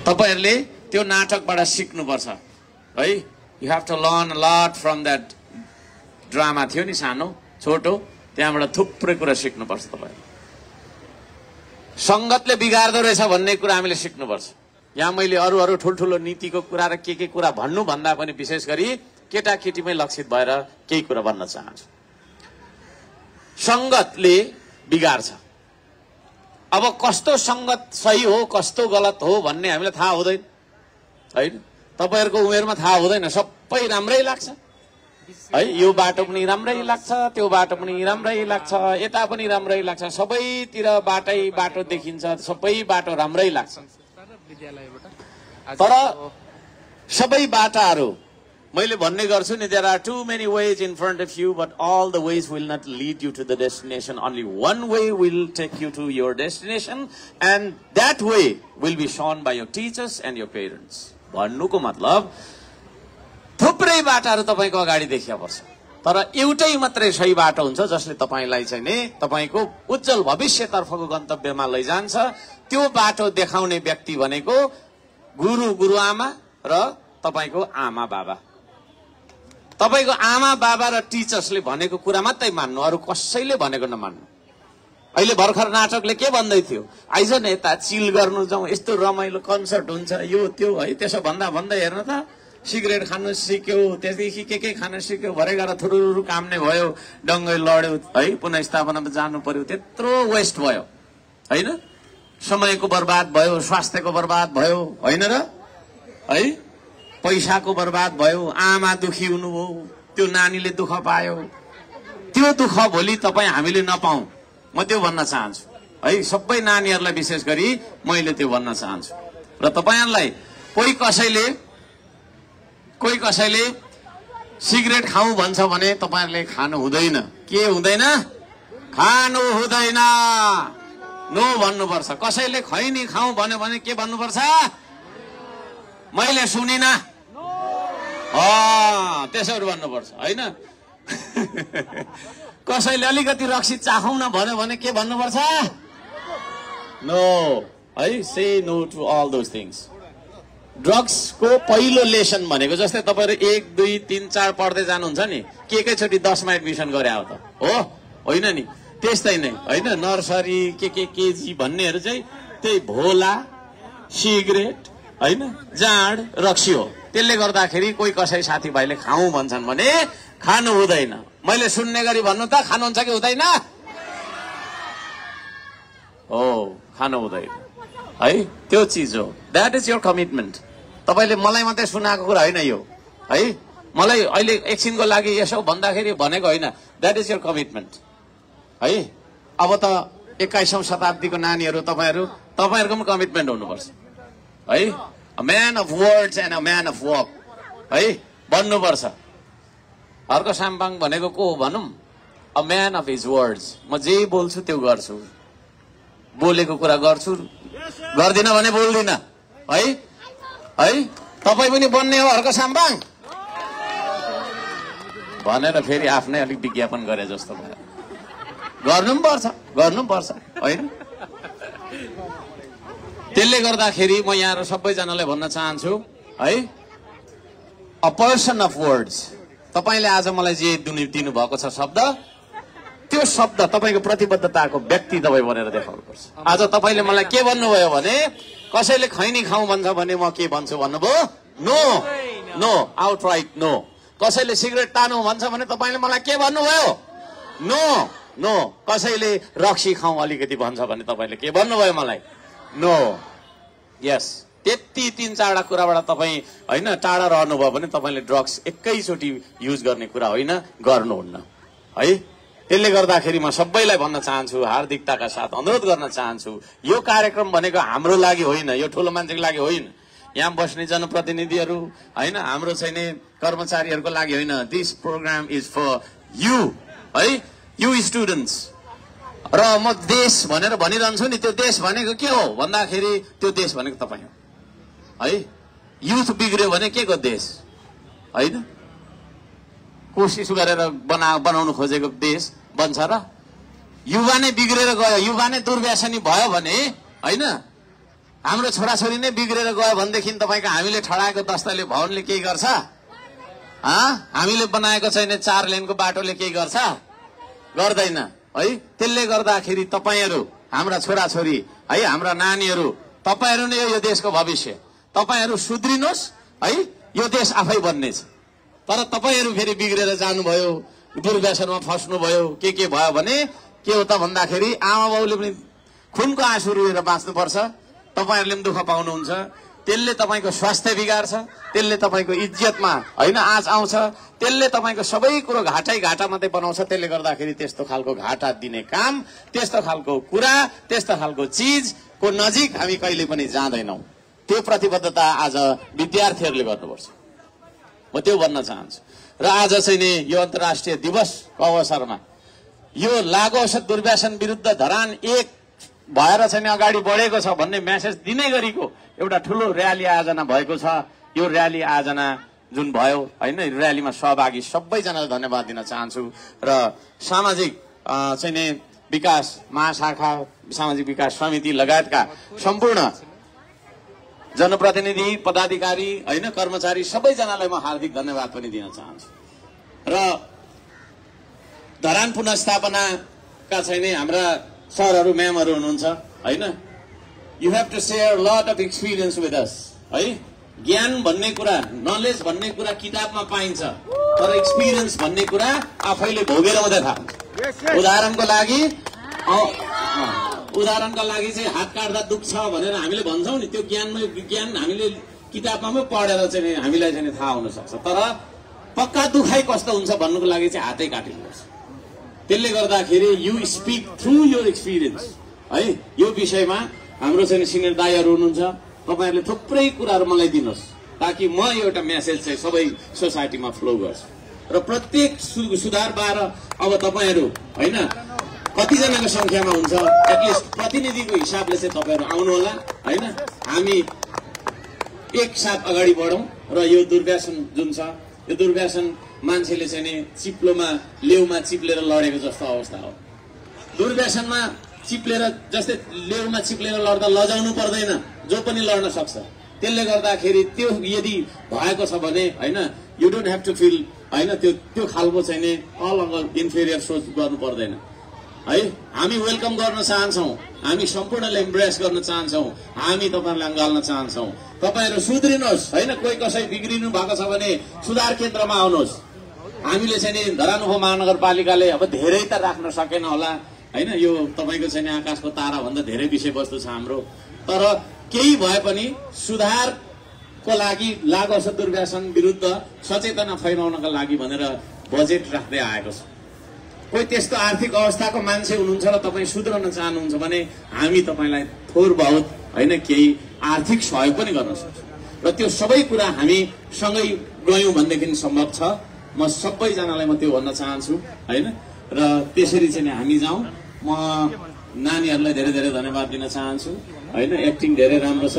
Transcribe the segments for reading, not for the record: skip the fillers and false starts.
तपाईहरुले त्यो नाटकबाट सिक्नुपर्छ है। You have to learn a lot from that drama थियो नि सानो छोटो, त्यहाँबाट थुप्रै कुरा सिक्नुपर्छ तपाईहरु। संगतले बिगार्दो रहेछ भन्ने कुरा हामीले सिक्नुपर्छ। यहाँ मैले अरू ठुलठुलो नीतिको कुरा र के कुरा भन्नु भन्दा पनि विशेष गरी केटाकेटीमै लक्षित भएर केही कुरा भन्न चाहन्छु। संगतले बिगार्छ। अब कस्तो संगत सही हो कस्तो गलत हो भन्ने हामीलाई थाहा हुँदैन हैन। तपाईहरुको उमेरमा थाहा हुँदैन, सबै राम्रै लाग्छ है। यो बाटो पनि राम्रै लाग्छ, त्यो बाटो पनि राम्रै लाग्छ, यता पनि राम्रै लाग्छ, सबैतिर बाटो देखिन्छ, सबै बाटो राम्रै लाग्छ। तर सबै बाटाहरू मैले भन्ने गर्छु नि, there are too many ways in front of you but all the ways will not lead you to the destination. Only one way will take you to your destination and that way will be shown by your teachers and your parents. भन्नुको मतलब थुप्रै बाटाहरू तपाईको अगाडि देखिया पर्छ, तर एउटै मात्रै सही बाटो हुन्छ जसले तपाईलाई चाहिँ नि तपाईको उज्जवल भविष्यतर्फको गन्तव्यमा लैजान्छ। त्यो बाटो देखाउने व्यक्ति भनेको गुरु गुरुआमा र तपाईको आमा बाबा। तपाईको आमा बाबा र टिचर्सले भनेको कुरा मात्रै मान्नु, अरु कसैले भनेको नमान्नु। अहिले भर्खर नाटकले के भन्दै थियो, आइज न यता चिल गर्नु जाउँ, यस्तो रमाइलो कन्सर्ट हुन्छ, यो त्यो है। त्यसो भन्दा भन्दै हेर्न त सिगरेट खानु सिक्यो, त्यसदेखि के खान सिक्यो, भरे गएर थुरुरु काम नै भयो, डङ्गै लड्यो है, पुनर्स्थापनामा जानु पर्यो, त्यत्रो वेस्ट भयो हैन। समयको बर्बाद भयो, स्वास्थ्यको बर्बाद भयो हैन र है, पैसाको बर्बाद भयो, आमा दुखी हुनुभयो, त्यो नानीले दुःख पायो। त्यो दुःख भोलि तपाई हामीले नपाऊ, म त्यो भन्न चाहन्छु है। सबै नानीहरूलाई विशेष गरी मैले त्यो भन्न चाहन्छु। र तपाईहरुलाई कोही कसैले सिगरेट खाऊ भन्छ भने तपाईहरुले खानु हुँदैन। के हुँदैन? खानु हुँदैन, नो भन्नुपर्छ। कसैले खैनी खाऊ भन्यो भने के भन्नुपर्छ? मैले सुनिन, त्यसरी भन्नुपर्छ हैन। कसैले अलिकति रक्सी चाखौँ न भन्यो भने के भन्नुपर्छ? नो है, say no to all those things. Drugs को पहिलो लेसन भनेको जस्तै तपाईहरु 1 2 3 4 पढ्दै जानुहुन्छ नि, के एकैचोटी 10 मा एडमिसन गरे आउ त हो होइन नि, त्यस्तै नै हैन। नर्सरी केजी भन्नेहरु चाहिँ त्यही भोला सिगरेट हैन, जाँड रक्सी हो। त्यसले गर्दाखेरि कोही कसै साथीभाइले खाऊ भन्छन् भने खानु हुँदैन। मैले सुन्ने गरी भन्नु त, खानुहुन्छ कि हुँदैन? हो, खानु हुँदैन है, त्यो चीज हो। That is your commitment. तपाईले मलाई मात्रै सुनाएको कुरा होइन यो है, मलाई अहिले एकछिनको लागि यसो भन्दाखेरि भनेको होइन। दैट इज योर कमिटमेन्ट है। अब त 21औं शताब्दीको नानीहरू तपाईहरुको पनि कमिटमेन्ट हुनुपर्छ है। A man of words and a man of work है भन्नुपर्छ। हर्क साम्पाङ भनेको को हो भनौं? A man of his words. म जे बोल्छु त्यो गर्छु, बोलेको कुरा गर्छु, गर्दिन भने बोल्दिन है है। तपाई पनि बन्ने हो हर्क साम्पाङ भनेर फेरि आफ्नै अलिक विज्ञापन गरे जस्तो भयो। गर्नु पर्छ हैन। त्यसले गर्दाखेरि म यहाँ सबैजनालाई भन्न चाहन्छु है, अ पर्सन अफ वर्ड्स। तपाईले आज मलाई जे दिनु भएको छ शब्द, त्यो शब्द तपाईको प्रतिबद्धताको व्यक्ति तपाई बनेर देखाउनु पर्छ। आज तपाईले मलाई के भन्नुभयो भने, कसैले खैनी खाऊ भन्छ भने म के भन्छु भन्नुभयो? No, no, outright no. कसैले सिगरेट तानु भन्छ भने तपाईले मलाई के भन्नुभयो? No, no. कसैले रक्सी खाऊ अलिकति भन्छ भने तपाईले के भन्नुभयो मलाई? नो। यस, त्यति 3-4 कुराबाट तपाई हैन टाढा रहनुभयो भने तपाईले ड्रग्स एकैचोटी युज गर्ने कुरा होइन, गर्नुहुन्न है। त्यसले गर्दाखेरि म सबैलाई भन्न चाहन्छु, हार्दिकताका साथ अनुरोध गर्न चाहन्छु, यो कार्यक्रम भनेको हाम्रो लागि होइन, यो ठुलो मान्छेको लागि होइन, यहाँ बस्ने जनप्रतिनिधिहरू हैन, हाम्रो चाहिँ नि कर्मचारीहरूको लागि होइन। This program is for you है, यु स्टुडेन्ट्स। र म देश भनेर भनिरहन्छु नि, त्यो देश भनेको के हो भन्दाखेरि त्यो देश भनेको तपाई हो है। युथ बिग्रियो भने के को देश हैन? कोसिस गरेर बनाउन खोजेको देश बन्छ र? युवा नै बिग्रेर गयो, युवा नै दुर्व्यसनी भयो भने हैन, हाम्रो छोराछोरी नै बिग्रेर गयो भनेदेखि तपाईको हामीले ठडाएको 10 तले भवनले केही गर्छ? हामीले बनाएको छैन 4 लेनको बाटोले केही गर्छ? गर्दैन है। त्यसले गर्दाखेरि तपाईहरु, हाम्रा छोराछोरी है, हाम्रा नानीहरु, तपाईहरु नै यो देशको भविष्य। तपाईहरु सुध्रिनुहोस् है, यो देश आफै बन्नेछ। तर तपाईहरु फेरि बिग्रेर जानुभयो, दुर्व्यसनमा फस्नुभयो, के भयो भने के हो त भन्दाखेरि आमा बाउले पनि खुनको आँसु रुएर बाँच्नुपर्छ। तपाईहरुले पनि दुःख पाउनुहुन्छ। त्यसले तपाईको स्वास्थ्य बिगार्छ, त्यसले तपाईको इज्जतमा हैन आँच आउँछ, त्यसले तपाईको सबै कुरो घाटा मात्रै बनाउँछ। त्यसले गर्दाखेरि त्यस्तो खालको घाटा दिने काम, त्यस्तो खालको कुरा, त्यस्तो खालको चीजको नजिक हामी कहिले पनि जाँदैनौं। त्यो प्रतिबद्धता आज विद्यार्थीहरूले गर्नुपर्छ। म त्यो भन्न चाहन्छु। र आज चाहिँ नि यो अन्तर्राष्ट्रिय दिवसको अवसरमा यो लागु औषध दुर्व्यसन विरुद्ध धरान 1 भएर चाहिँ अगाडि बढेको छ भन्ने मेसेज दिने गरीको एउटा ठूलो र्याली आयोजना भएको छ। यो र्याली आयोजना जुन भयो हैन, र्यालीमा सहभागी सबैजनालाई धन्यवाद दिन चाहन्छु। र सामाजिक चाहिँ नि विकास महाशाखा, सामाजिक विकास समिति लगायतका सम्पूर्ण जनप्रतिनिधि, पदाधिकारी हैन, कर्मचारी सबैजनालाई म हार्दिक धन्यवाद पनि दिन चाहन्छु। र धरान पुनर्स्थापनाका चाहिँ हाम्रा सरहरू, म्यामहरू हुनुहुन्छ हैन, you have to share lot of experience with us है। ज्ञान भन्ने कुरा, नलेज भन्ने कुरा किताबमा पाइन्छ, तर एक्सपिरियन्स भन्ने कुरा आफैले भोगेर मात्रै थाहा हुन्छ। उदाहरणको लागि चाहिँ हात काट्दा दुख्छ भनेर हामीले भन्छौं नि, त्यो ज्ञान हामीले किताबमा पनि पढेर चाहिँ हामीलाई चाहिँ थाहा हुन सक्छ। तर पक्का दुखाइ कस्तो हुन्छ भन्नुको लागि चाहिँ हातै काटिनुपर्छ। त्यसले गर्दाखेरि you speak through your experience है। यो विषयमा हाम्रो चाहिँ सिनियर दाइहरू हुनुहुन्छ, तपाईहरुले थुप्रै कुराहरू मलाई दिनुहोस् ताकि म एउटा मेसेज चाहिँ सबै सोसाइटीमा फ्लो गर्छ। र प्रत्येक सुधारबार अब तपाईहरु हैन कतिजनाको संख्यामा हुन्छ, एटलिस्ट प्रतिनिधिको हिसाबले चाहिँ तपाईहरु आउनु होला हैन। हामी एक साथ अगाडि बढौं र यो दुर्व्यसन जुन छ, यो दुर्व्यसन मान्छेले चाहिँ नि चिप्लोमा लेउमा चिप्लेर लडेको जस्तो अवस्था हो। दुर्व्यसनमा चिप्लेर, जस्तै लेउमा चिप्लेर लड्दा लजाउनु पर्दैन, जो पनि लड्न सक्छ। त्यसले गर्दाखेरि त्यो यदि भएको छ भने हैन, you don't have to feel हैन, त्यो खालको चाहिँ नि अलग इन्फेरियर सोच गर्नु पर्दैन है। हामी वेलकम गर्न चाहन्छौं, हामी सम्पूर्णले एम्ब्रेस गर्न चाहन्छौं, हामी तपाईहरुलाई अँगाल्न चाहन्छौं। तपाईहरु सुध्रिनुहोस् हैन, कोही कसै बिग्रिनु भएको छ भने सुधार केन्द्रमा आउनुहोस्। हामीले चाहिँ नि धरान उपमहानगरपालिकाले अब धेरै त राख्न सकेन होला हैन, यो तपाईको चाहिँ आकाशको तारा भन्दा धेरै विषयवस्तु छ हाम्रो। तर केही भए पनि सुधारको लागि, लागु औषध दुर्व्यसन विरुद्ध सचेतना फैलाउनका लागि भनेर बजेट राख्दै आएको छ। कोही त्यस्तो आर्थिक अवस्थाको मान्छे हुनुहुन्छ र तपाईं सुध्रन चाहनुहुन्छ भने हामी तपाईलाई थोर बहुत हैन केही आर्थिक सहयोग पनि गर्न सक्छौं। र त्यो सबै कुरा हामी सँगै गयौं भनेदेखि सम्भव छ। म सबैजनालाई म त्यो भन्न चाहन्छु हैन। र त्यसरी चाहिँ हामी जाउँ। म नानीहरूलाई धेरै धेरै धन्यवाद दिन चाहन्छु हैन। एक्टिङ धेरै राम्रो छ।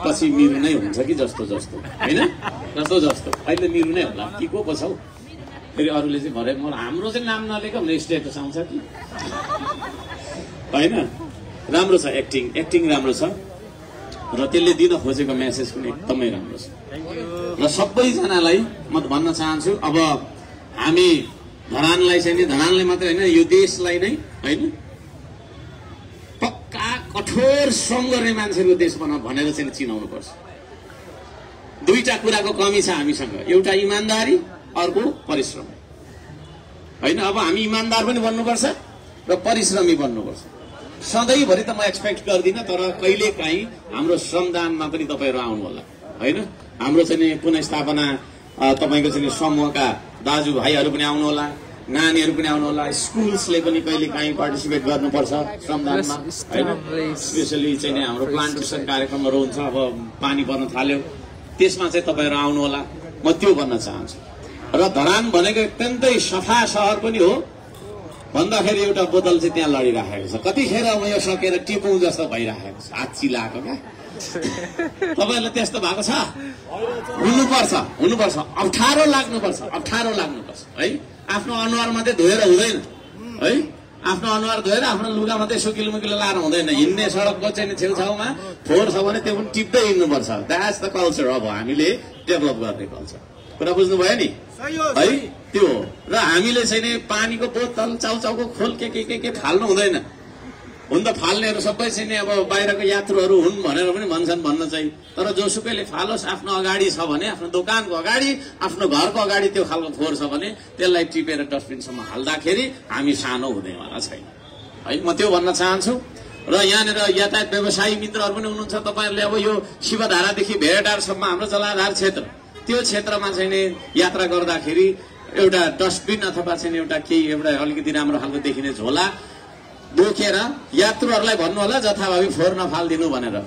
पछि मिरु नै हुन्छ कि जस्तो हैन, जस्तो अहिले मिरु नै होला कि को छ हौ। फेरि अरूले चाहिँ भरे हाम्रो चाहिँ नाम नलेको भने स्टेटस आउँछ कि हैन। राम्रो छ एक्टिङ राम्रो छ र त्यसले दिन खोजेको मेसेज पनि एकदमै राम्रो छ। र सबैजनालाई म भन्न चाहन्छु, अब हामी धरानलाई चाहिँ नि, धरानले मात्रै हैन यो देशलाई नै हैन पक्का कठोर श्रम गर्ने मान्छेको देश भनेर चाहिँ चिनाउनु पर्छ। दुईटा कुराको कमी छ हामीसँग, एउटा इमानदारी, अर्को परिश्रम हैन। अब हामी इमानदार पनि बन्नुपर्छ र परिश्रमी बन्नुपर्छ। सधैँभरि त म एक्सपेक्ट गर्दिन, तर कहिलेकाहीँ हाम्रो श्रमदानमा पनि तपाईहरु आउनु होला हैन। हाम्रो चाहिँ पुनर्स्थापना तपाईको चाहिँ समूहका दाजुभाइहरू पनि आउनु होला, नानीहरू पनि आउनु होला, स्कुल्सले पनि कहिलेकाहीँ पार्टिसिपेट गर्नुपर्छ श्रमदानमा हैन। स्पेशली चाहिँ हाम्रो प्लान्टेसन कार्यक्रमहरू हुन्छ, अब पानी पर्न थाल्यो, त्यसमा चाहिँ तपाईहरु आउनु होला। म त्यो भन्न चाहन्छु। र धरान भनेको अत्यन्तै सफा सहर पनि हो भन्दाखेरि एउटा बोतल चाहिँ त्यहाँ लडिराखेको छ। कतिखेर म यो सकेर टिपौँ जस्तो भइराखेको छ, हात चिलाएको क्या। तपाईहरुलाई त्यस्तो भएको छ? हुनुपर्छ। अप्ठ्यारो लाग्नुपर्छ है। आफ्नो अनुहार मात्रै धोएर हुँदैन है, आफ्नो अनुहार धोएर आफ्नो लुगा मात्रै सुकिलो मुकिलो लाएर हुँदैन। हिँड्ने सडकको चाहिँ छेउछाउमा फोहोर छ भने त्यो पनि टिप्दै हिँड्नुपर्छ। द्याट्स द कल्चर अब हामीले डेभलप गर्ने कल्चर। कुरा बुझ्नुभयो नि है? त्यो हो। र हामीले चाहिँ पानीको बोतल चाउचाउको खोल के फाल्नु हुँदैन। हुन त फाल्नेहरू सबै चाहिँ अब बाहिरको यात्रुहरू हुन् भनेर पनि भन्छन्, भन्न चाहिँ। तर जोसुकैले फालोस्, आफ्नो अगाडि छ भने, आफ्नो दोकानको अगाडि, आफ्नो घरको अगाडि त्यो खालको फोहोर छ भने त्यसलाई टिपेर डस्टबिनसम्म हाल्दाखेरि हामी सानो हुँदैवाला छैन है। म त्यो भन्न चाहन्छु। र यहाँनिर यातायात व्यवसायी मित्रहरू पनि हुनुहुन्छ। तपाईँहरूले अब यो शिवधारादेखि भेडारसम्म हाम्रो जलाधार क्षेत्र, त्यो क्षेत्रमा चाहिँ यात्रा गर्दाखेरि एउटा डस्टबिन अथवा चाहिँ एउटा केही एउटा अलिकति राम्रो खालको देखिने झोला बोकेर यात्रुहरूलाई भन्नु होला जथाभावी फोहोर नफालिदिनु भनेर।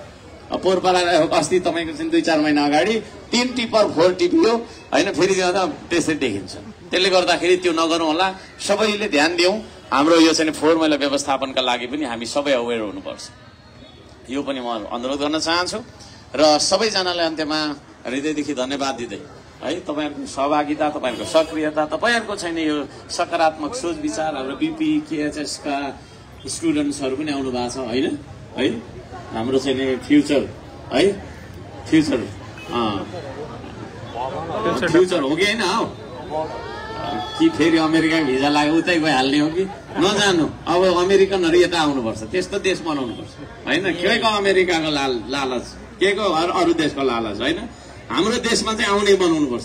पोहोर पारा अस्ति तपाईँको चाहिँ 2-4 महिना अगाडि 3 टिपर फोहोर टिपियो होइन, फेरि जाँदा त्यसरी देखिन्छ। त्यसले गर्दाखेरि त्यो नगरौँ होला। सबैले ध्यान दिउँ। हाम्रो यो चाहिँ फोहोर मैला व्यवस्थापनका लागि पनि हामी सबै अवेर हुनुपर्छ। यो पनि म अनुरोध गर्न चाहन्छु। र सबैजनालाई अन्त्यमा हृदयदेखि धन्यवाद दिँदै है, तपाईँहरूको सहभागिता, तपाईँहरूको सक्रियता, तपाईँहरूको छैन यो सकारात्मक सोच विचार। हाम्रो बिपी केएचएसका स्टुडेन्ट्सहरू पनि आउनु भएको छ होइन है, हाम्रो चाहिँ फ्युचर है, फ्युचर हो कि होइन हौ, कि फेरि अमेरिका भिजा लाग्यो उतै गइहाल्ने हो कि नजानु। अब अमेरिकनहरू यता आउनुपर्छ, त्यस्तो देश बनाउनुपर्छ होइन। केको अमेरिकाको लालच, केको अरू देशको लालच होइन, हाम्रो देशमा चाहिँ आउने बनाउनुपर्छ।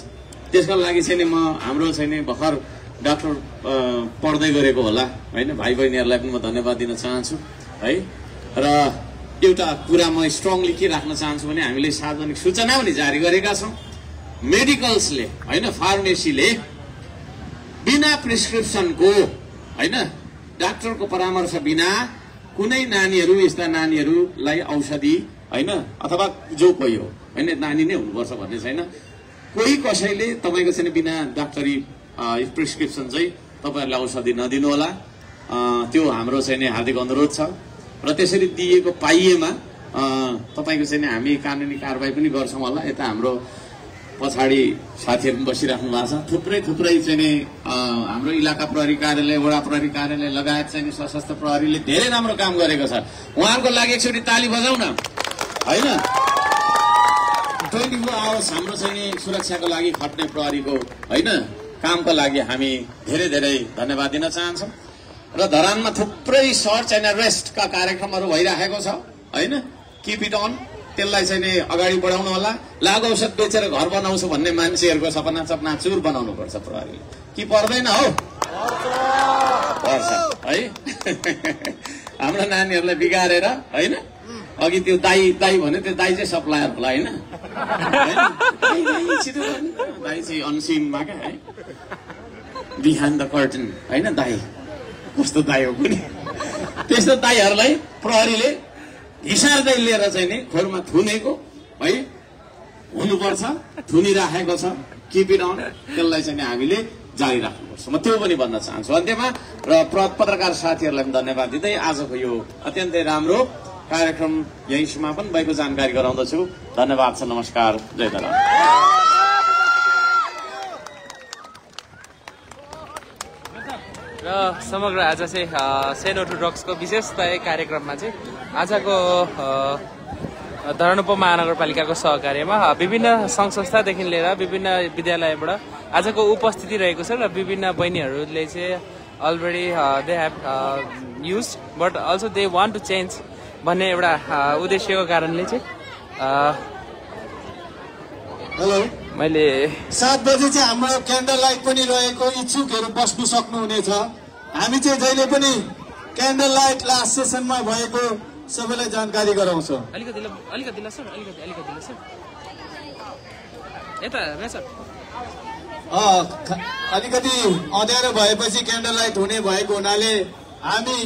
त्यसको लागि चाहिँ म हाम्रो चाहिँ भर्खर डाक्टर पढ्दै गरेको होला होइन, भाइ बहिनीहरूलाई पनि म धन्यवाद दिन चाहन्छु है। र एउटा कुरा म स्ट्रङली के राख्न चाहन्छु भने हामीले सार्वजनिक सूचना पनि जारी गरेका छौँ। मेडिकल्सले होइन, फार्मेसीले बिना प्रिस्क्रिप्सनको होइन, डाक्टरको परामर्श बिना कुनै नानीहरू, यस्ता नानीहरूलाई औषधि होइन, अथवा जो कोही हो होइन, नानी नै हुनुपर्छ भन्ने छैन। कोही कसैले तपाईँको चाहिँ बिना डाक्टरी प्रिस्क्रिप्सन चाहिँ तपाईँहरूलाई औषधि नदिनु होला। त्यो हाम्रो चाहिँ हार्दिक अनुरोध छ। र त्यसरी दिएको पाइएमा तपाईँको चाहिँ हामी कानुनी कारबाही पनि गर्छौँ होला। यता हाम्रो पछाडि साथीहरू पनि बसिराख्नु भएको छ। थुप्रै चाहिँ हाम्रो इलाका प्रहरी कार्यालय, वडा प्रहरी कार्यालय लगायत चाहिँ सशस्त्र प्रहरीले धेरै राम्रो काम गरेको छ। उहाँहरूको लागि एकचोटि ताली बजाउँ न होइन। 24 आवर्स हाम्रो चाहिँ सुरक्षाको लागि खट्ने प्रहरीको होइन कामको लागि हामी धेरै धेरै धन्यवाद दिन चाहन्छौँ। र धरानमा थुप्रै सर्च एन्ड अरेस्टका कार्यक्रमहरू भइराखेको छ होइन। किप इट अन, त्यसलाई चाहिँ अगाडि बढाउनु होला। लागु औषध बेचेर घर बनाउँछु भन्ने मान्छेहरूको सपना चकनाचुर बनाउनुपर्छ प्रहरीले। कि पर्दैन हौ? पर्छ है। हाम्रो नानीहरूलाई बिगारेर होइन, अघि त्यो दाई भन्यो, त्यो दाई चाहिँ सप्लायर होला होइन, दाई चाहिँ अनसिनमा क्या है, बिहाइन्ड द कर्टन होइन। दाई कस्तो दाई हो कुनै, त्यस्तो दाईहरूलाई प्रहरीले हिसार्दै लिएर चाहिँ नि खोरमा थुनेको है हुनुपर्छ, थुनिराखेको छ। किप इट अन, त्यसलाई चाहिँ हामीले जारी राख्नुपर्छ। म त्यो पनि भन्न चाहन्छु अन्त्यमा। र पत्रकार साथीहरूलाई पनि धन्यवाद दिँदै आजको यो अत्यन्तै राम्रो कार्यक्रम यही समापन भएको जानकारी गराउँदछु। धन्यवाद छ, नमस्कार, जय धरान। र समग्र आज चाहिँ से नो टु ड्रग्सको विशेषतः कार्यक्रममा चाहिँ आजको धरान उपमहानगरपालिकाको सहकार्यमा विभिन्न सङ्घ संस्थादेखि लिएर विभिन्न विद्यालयबाट आजको उपस्थिति रहेको छ। र विभिन्न बहिनीहरूले चाहिँ already they have use but also they want to change भन्ने एउटा उद्देश्यको कारणले चाहिँ हेलो, मैले 7 बजे चाहिँ हाम्रो क्यान्डल लाइट पनि रहेको, इच्छुकहरू बस्नु सक्नुहुनेछ। हामी चाहिँ जहिले पनि क्यान्डल लाइट लास्ट सेसनमा भएको सबैलाई जानकारी गराउँछौँ। अलिकति सर यता सर अलिकति अँध्यारो भएपछि क्यान्डल लाइट हुने भएको हुनाले हामी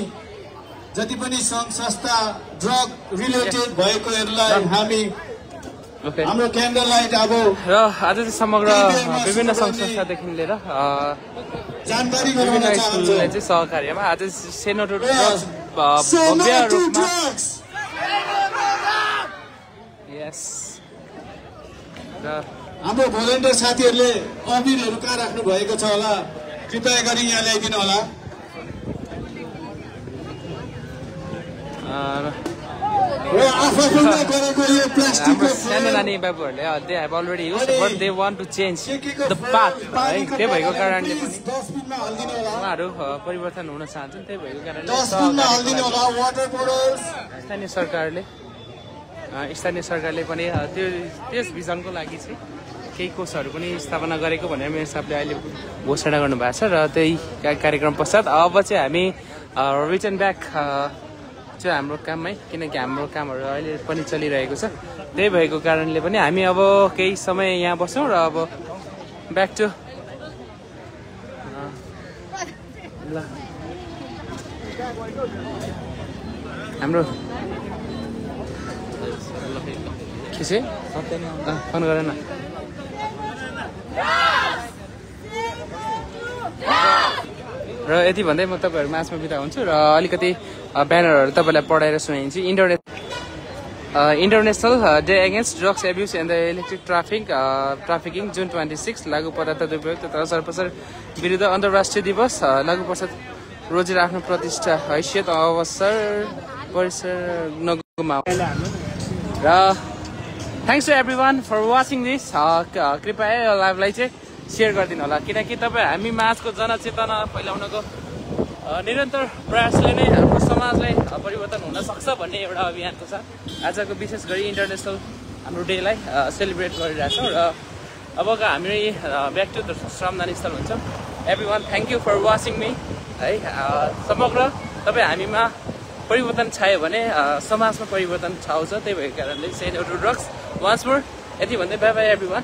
जति पनि सङ्घ संस्था ड्रग रिलेटेड भएकोहरूलाई हामी हाम्रो क्यान्डल लाइट अब र आज चाहिँ समग्र विभिन्न सङ्घ संस्थादेखि लिएर जानकारी गराउन चाहन्छु। चाहिँ सहकार्यमा आज से नो टु ड्रग्स भव्य रूपमा यस र हाम्रो भोलिन्टियर साथीहरूले अबिरहरू कहाँ राख्नु भएको छ होला, कृपया गरी यहाँ ल्याइदिनु होला। र आफूले गरेको यो प्लास्टिकको सानो नानी बाबुहरूले they have already use but they want to change the path है त्यही भएको कारणले पनि डस्टबिनमा हाल्दिनु होला उहाँहरू परिवर्तन हुन चाहन्छन् त्यही भएको कारणले डस्टबिनमा हाल्दिनु होला वाटर बोटल्स स्थानीय सरकारले पनि त्यस भिजनको लागि चाहिँ केही कोषहरू पनि स्थापना गरेको भनेर मेरो हिसाबले अहिले घोषणा गर्नुभएको छ र त्यही कार्यक्रम पश्चात अब चाहिँ हामी रिटर्न ब्याक चाहिँ हाम्रो काममै किनकि हाम्रो कामहरू अहिले पनि चलिरहेको छ त्यही भएको कारणले पनि हामी अब केही समय यहाँ बस्छौँ र अब ब्याक टु ल हाम्रो के चाहिँ फोन गर न र यति भन्दै म तपाईँहरू माझमा बिदा हुन्छु र अलिकति ब्यानरहरू तपाईँलाई पढाएर सुनाइन्छु international day against drugs abuse and the electric trafficking जुन 26 लागु पदार्थ दुरुपयोग तथा सरपसर विरुद्ध अन्तर्राष्ट्रिय दिवस लागु प्रसाद रोजेर आफ्नो प्रतिष्ठा हैसियत अवसर परिसर नगुमाऊ र thanks to everyone for watching this कृपया यो लाइभलाई चाहिँ सेयर गरिदिनु होला किनकि तपाईँ हामी माझको जनचेतना फैलाउनको निरन्तर प्रयासले नै हाम्रो समाजलाई परिवर्तन हुन सक्छ भन्ने एउटा अभियानको छ आजको विशेष गरी इन्टरनेसनल हाम्रो डेलाई सेलिब्रेट गरिरहेछौँ र अबको हामी ब्याक टु द श्रमदान स्थल हुन्छौँ everyone thank you for watching me है समग्र तपाईँ हामीमा परिवर्तन छायो भने समाजमा परिवर्तन छाउँछ त्यही भएको कारणले say no to drugs once more यति भन्दै बाई बाई एभ्री वान